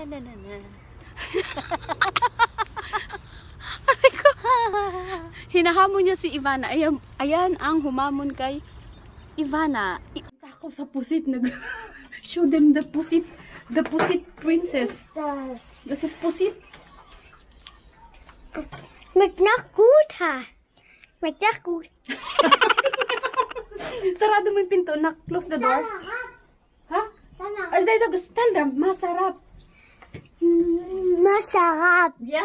na na na. Hinahamon niya si Ivana. Ayan ang humamon kay Ivana. Ako sa pusit. Show them the pusit. The pusit princess. This is pusit. Schmeckt nach gut, ha? Schmeckt nach gut. Sarado mo yung pinto. Close the door. Ha? Stand up. Masarap. Masarap. Yeah.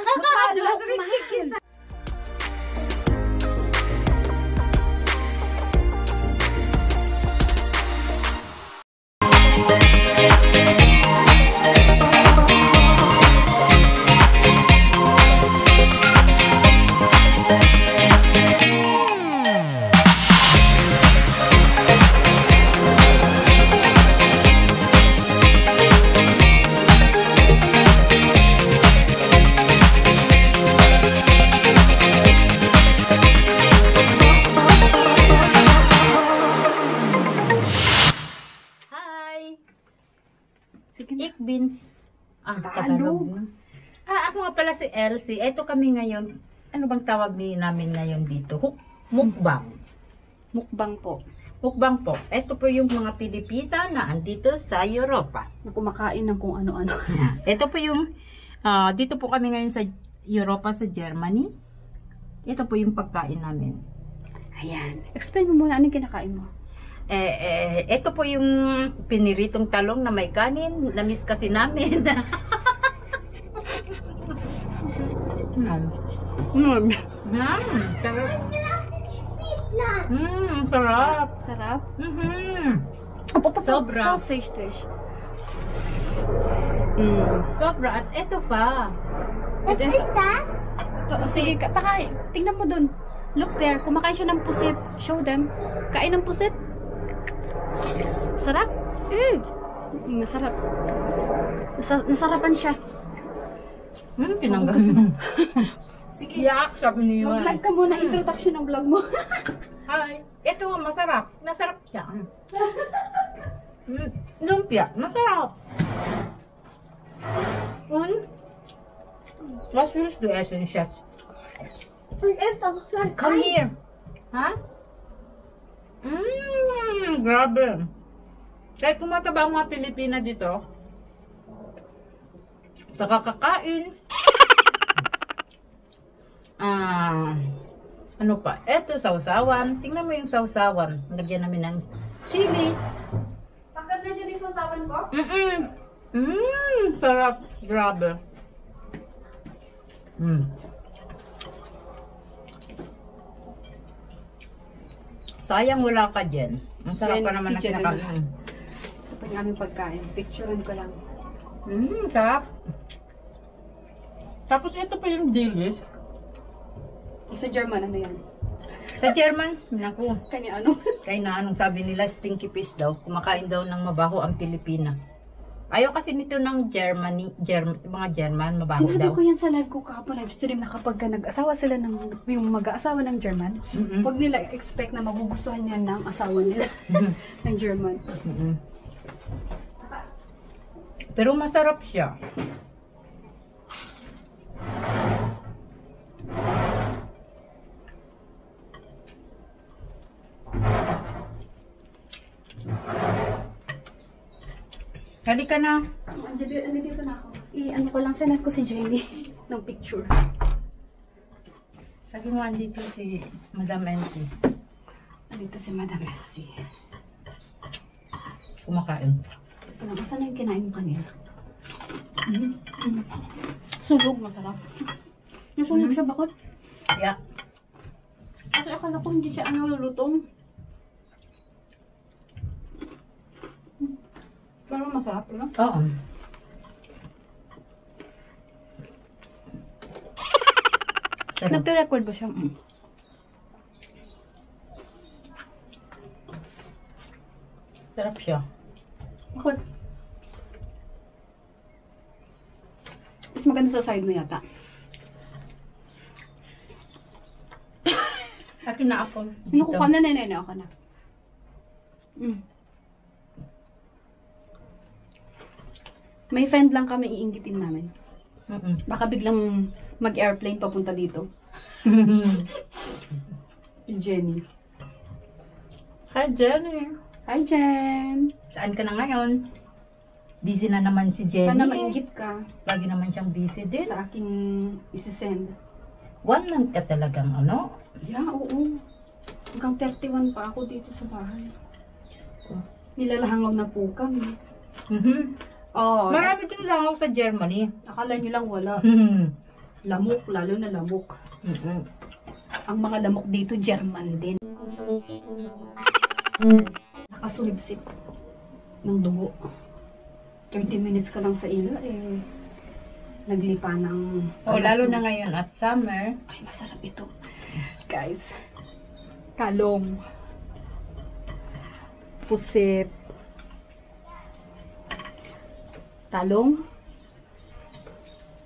Ako nga pala si Elsie. Ito kami ngayon. Ano bang tawag namin ngayon dito? Mukbang. Mukbang po. Mukbang po. Ito po yung mga Pilipina na andito sa Europa. Na kumakain ng kung ano-ano. Ito po yung, dito po kami ngayon sa Europa, sa Germany. Ito po yung pagkain namin. Ayan. Explain mo muna, anong kinakain mo? Ito po yung piniritong talong na may kanin. Namiss kasi namin. Sarap. Sarap? Sobra. Sausage. Sobra. At ito pa. Was ist das? Sige, tingnan mo dun. Look there. Kumakain siya ng pusit. Show them. Kain ng pusit. Sarap? Masarap. Nasarapan siya. Tinanggal mo. Sige. Yak, sabi niyo. Mag-vlog ka muna. Introduction ng vlog mo. Hi. Ito, masarap. Nasarap siya. Lumpia. Masarap. Und? Was willst du essen, Schatz? Und etwas von Come here. Ha? Grabe. Kahit kumataba ang mga Pilipina dito, sa kakakain, ano pa? Eto, sausawan. Tingnan mo yung sausawan. Lagyan namin ng chili. Pagkat na dyan yung sausawan ko? Sarap. Grabe. Sayang wala ka dyan. Ang sarap pa naman na kinakain. Ito pa yung aming pagkain. Picturean ko lang. Sarap. Tapos ito pa yung dilis. Sa German, ano yan? Sa German, naku. Kanya ano? Kaya na anong sabi nila, stinky fish daw. Kumakain daw ng mabaho ang Pilipina. Ayaw kasi nito ng mga German, mabaho Sinabi daw. ko yan sa live ko kahapon, live stream, na kapag nag-asawa sila yung mag-aasawa ng German, huwag nila expect na magugustuhan yan ng asawa nila ng German. Pero masarap siya. Halika na. Dito na ako. I-ano ko lang, send ko si Jenny ng picture. Lagi mo andito si Madam Elsie. Andito si Madam Elsie. Kumakain. Saan na yung kinain mo kanina? Sulog, masarap. Nasunog siya, bakit? Yeah. Kasi akala ko hindi siya lulutong. Pero masarap, no? Oo. Nagre-record ba siya? Sarap siya. Bakit? Mas maganda sa side mo yata. Akin na ako. Ano ko ka na, nene, ako na. May friend lang kami, iinggitin namin. Mm-mm. Baka biglang mag-airplane papunta dito. Jenny. Hi, Jenny. Hi, Jen. Saan ka na ngayon? Busy na naman si Jenny. Sana mainggit ka Lagi naman siyang busy din. sa aking isisend. 1 month ka talagang ano? Yeah, oo. Hanggang 31 pa ako dito sa bahay. Diyos ko. Nilalahangaw na po kami. Oh, Marami din lang ako sa Germany. akala nyo lang wala. Lamok, lalo na lamok. Ang mga lamok dito, German din. Nakasulibsip ng dugo. 30 minutes ka lang sa ilo, eh. Naglipa ng... Lalo na ngayon at summer. Ay, masarap ito. Guys. Talong. Pusit. Talong.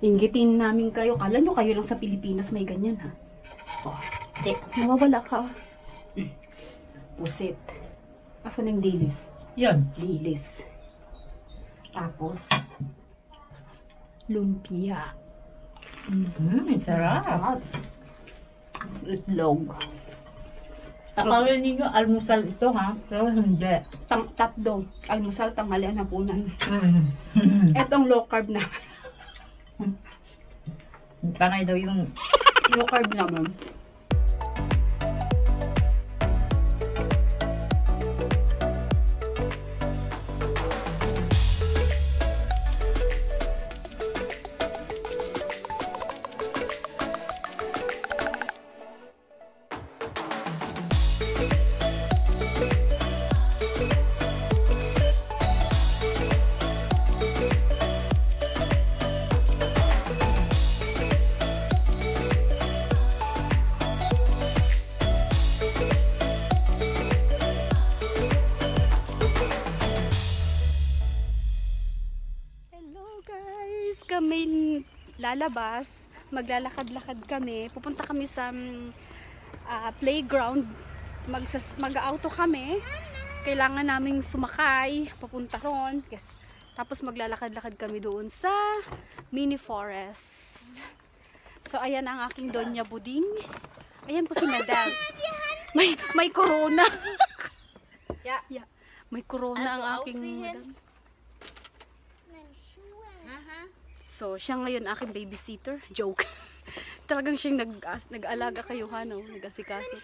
Inggitin namin kayo. Kala nyo kayo lang sa Pilipinas may ganyan, ha? Oh, nawawala ka. Pusit. Asan ang dilis? Yun. Dilis. Tapos, lumpia. Sarap. Itlog. Akala ninyo almusal ito ha? Pero hindi. Tatlo. Almusal, tanghalian, hapunan. Etong low carb na. Panay daw yung... Low carb naman. Kami lalabas, maglalakad-lakad kami, pupunta kami sa playground, mag-auto kami, kailangan naming sumakay, papunta ron, yes. Tapos maglalakad-lakad kami doon sa mini forest. So ayan ang aking Donya Buding, ayan po si Madam, may corona. Yeah. May corona ang aking Madam. So, siya ngayon aking babysitter. Joke. Talagang siyang nag-alaga kayo, no? Nag-asikaso.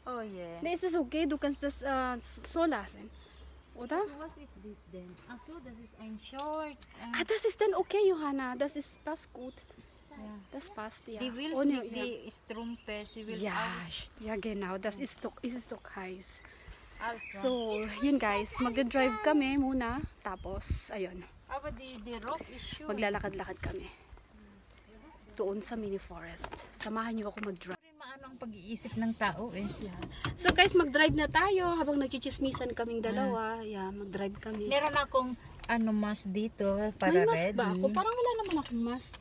Oh yeah. Nee, es ist okay, du kannst das so lassen. Oder? Was ist das denn? Ach so, das ist ein Short. Das ist dann okay, Johanna. Das ist passt gut. Ja. Das passt, ja. Die will Ohne, nicht die Strumpe, sie will ja, genau. Das ist doch heiß. Also. So, yun guys. Magda-drive kami muna. Tapos, ayun. Aber die rock is sure. Maglalakad-lakad kami. Doon sa mini forest. Samahan niyo ako mag-drive. Maano ang pag-iisip ng tao eh. Yeah. So guys, mag-drive na tayo habang nagchichismisan kaming dalawa. Yeah, mag-drive kami. Meron akong mask dito para May mask ready. ba ako? Parang wala naman akong mask.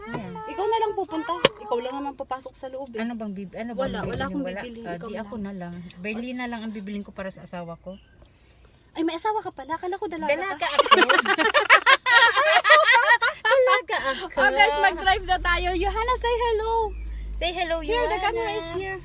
Yeah. Ikaw na lang pupunta. Ikaw lang naman papasok sa loob eh. Ano bang Wala bibilhin? akong bibilhin. Ikaw Di na ako na lang. Berlin na lang ang bibilin ko para sa asawa ko. Ay, may asawa ka pala. Kala ko dalaga Dalaga ka. ako. Dalaga ako. Oh guys, mag-drive na tayo. Johanna, say hello. Say hello, Here, the Ivana. camera is here.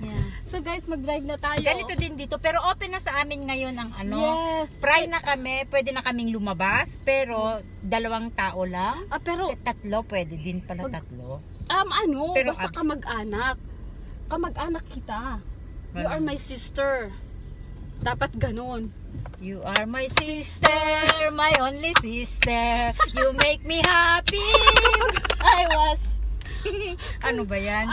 Yeah. So guys, mag-drive na tayo. Ganito din dito. Pero open na sa amin ngayon ang Yes. Fry na kami. Pwede na kaming lumabas. Pero 2 tao lang. Pero, Tatlo, pwede din pala tatlo. pero Pero basta kamag-anak. Kamag-anak kita. You are my sister. Dapat ganon. You are my sister, my only sister. You make me happy. I was... Ano ba yan?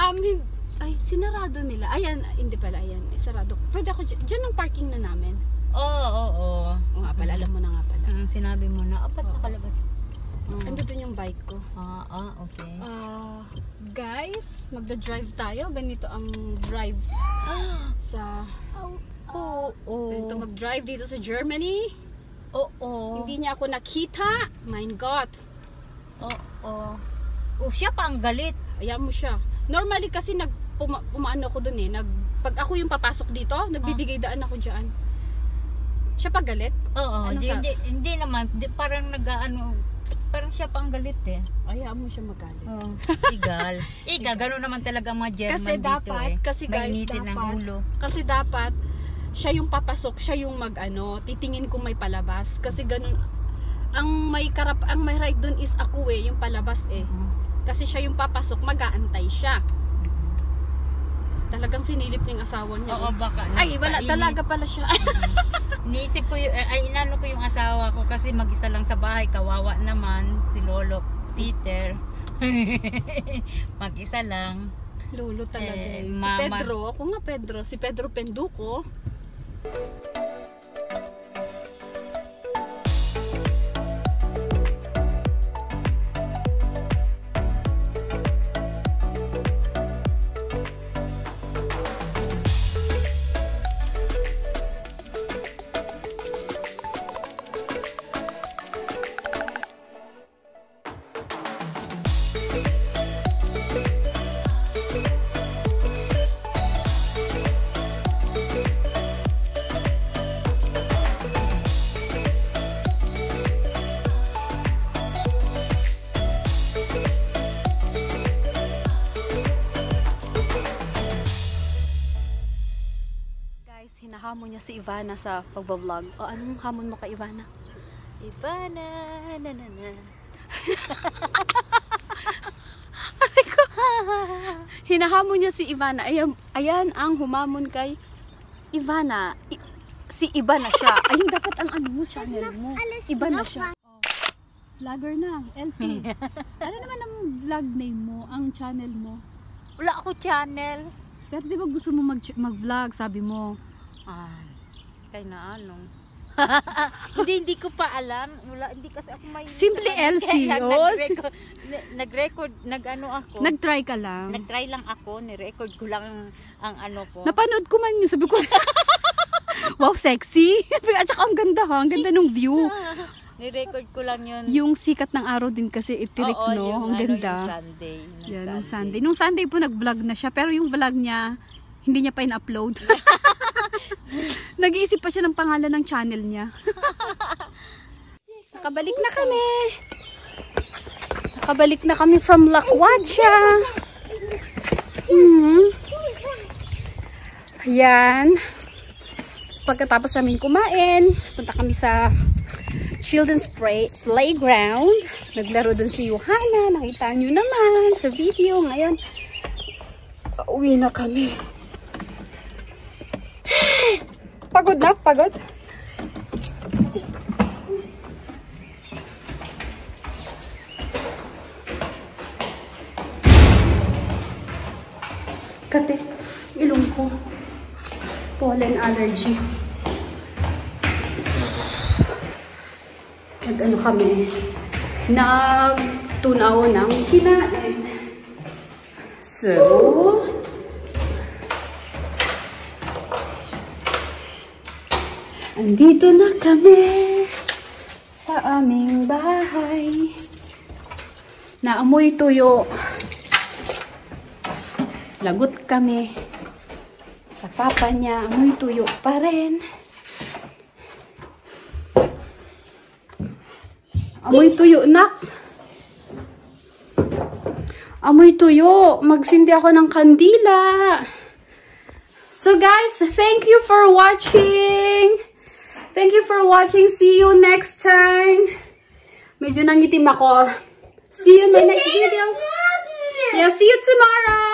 Ay, sinarado nila. Ayan, hindi pala, ayan. Sarado. Pwede ako, dyan ang parking na namin. Oo. O nga pala, alam mo na nga pala. Sinabi mo na, ba't nakalabas? Ando dun yung bike ko. Okay. Guys, magda-drive tayo. Ganito ang drive sa... Ganito mag-drive dito sa Germany. Hindi niya ako nakita. My God. Siya pa ang galit. Ayan mo siya. Normally kasi umaano ako dun eh. Pag ako yung papasok dito, nagbibigay daan ako dyan. Siya pa galit? Oo, hindi naman. Parang parang siya pang galit eh. Ayaw mo siya magalit. Oh, igal. Igal, gano'n naman talaga mga German Kasi dito dapat, eh. kasi guys, Mainitin ang dapat, ulo. kasi dapat, siya yung papasok, siya yung titingin kung may palabas. Kasi ganun, ang may right dun is ako yung palabas eh. Kasi siya yung papasok, mag-aantay siya. Talagang sinilip niya yung asawa niya. Oo, baka. Ay, wala talaga pala siya. Niisip ko inano ko yung asawa ko kasi mag-isa lang sa bahay, kawawa naman si Lolo Peter. Mag-isa lang. Lolo talaga si Mama. Pedro, ako nga Pedro, si Pedro Penduko. Hinahamon niya si Ivana sa pagbablog. O, anong hamon mo kay Ivana? Ivana, na. Hinahamon niya si Ivana. Ayan ang humamon kay Ivana. Si Iba na siya. Ayun dapat ang channel mo. Iba na siya. Oh. Vlogger na, LC. Ano naman ang vlog name mo, ang channel mo? Wala ako channel. Pero di ba gusto mo mag-vlog, sabi mo? Kay na anong? hindi ko pa alam. Wala, hindi kasi ako may Simple LC. Nag-record, ako. Nag-try ka lang. Nag-try lang ako, ni-record ko lang ang ano ko. Napanood ko man yun, sabi ko. Wow, sexy. At saka ang ganda ha, ang ganda ng view. Ni-record ko lang yun. Yung sikat ng araw din kasi itirik, no? Ang ganda. Yung Sunday. Nung Sunday. Nung Sunday po nag-vlog na siya, pero yung vlog niya, hindi niya pa in-upload. Nag-iisip pa siya ng pangalan ng channel niya. Nakabalik na kami. Nakabalik na kami from Lakwacha. Ayan. Pagkatapos namin kumain, punta kami sa children's playground. Naglaro dun si Johanna. Nakita nyo naman sa video. Ngayon, uwi na kami. Pagod na, pagod. Kate, ilong ko. Pollen allergy. Nag-ano kami? Nagtunaw ng kinain. So, andito na kami sa aming bahay. Naamoy tuyo. Lagot kami. Sa papa niya, amoy tuyo pa rin. Amoy tuyo, nak. Amoy tuyo. Magsindi ako ng kandila. So guys, thank you for watching. Thank you for watching. See you next time. Medyo nangitim ako. See you in my next video. Yeah, see you tomorrow.